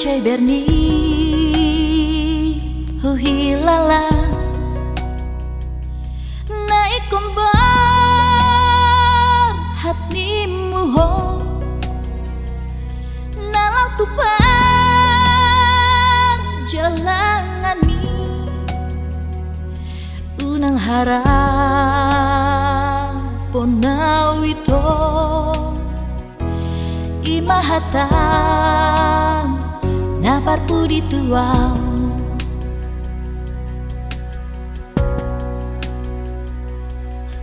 Cai berni huhilala naik kombar hatimu ho nalau tupan jalangani unang harap ponawito imahatam naparpu dituaw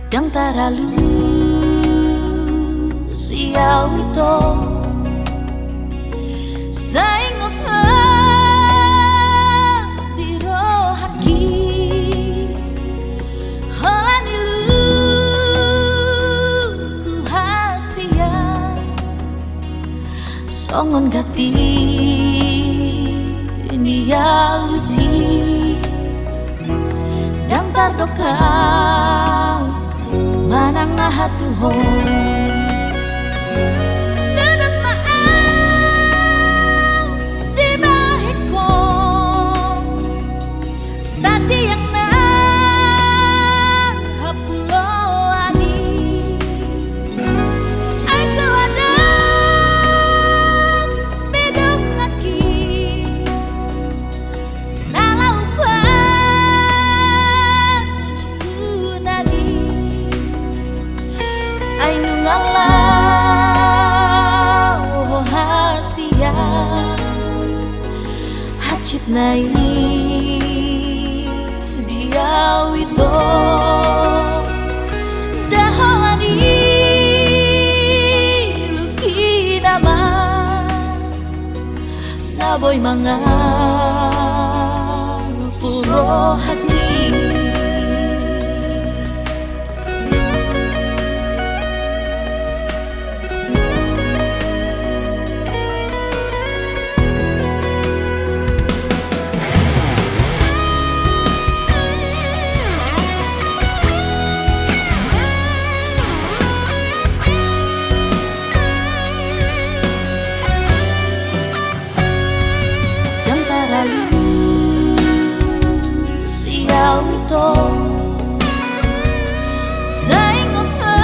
dang taralu siaw ito saingot nga diro haki halanilu kuhasia songon gati nialusi dang tardokau manang ngahatuhon tedas maau di bahiko tadi yang na hapuloani ay sawadam bedong ngaki ngalau hasia hacit nai dia wito dahani luki nama naboy mga puro hati siaw ito saingot nga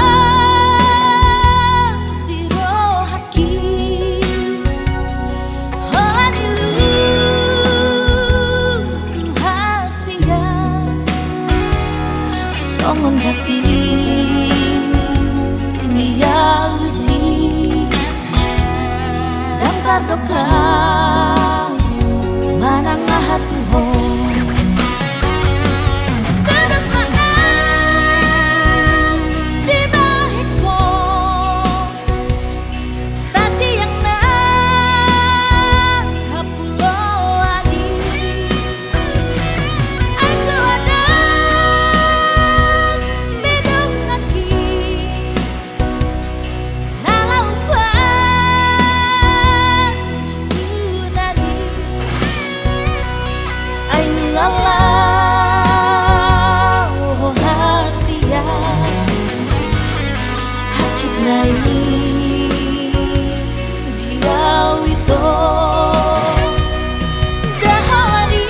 diro haki halanilu kuhasia songon gati nialusi dang tardokau manang ngahatuhon tedas maau di bahiko tadi yang na hapuloani ay sawadam bedong ngaki nalau ngalau hasia hacit nai dia wito dahani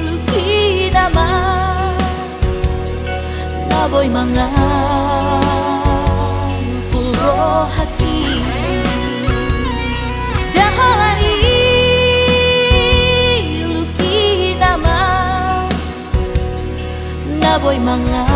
luki nama naboy mga puro hati dahani boy mga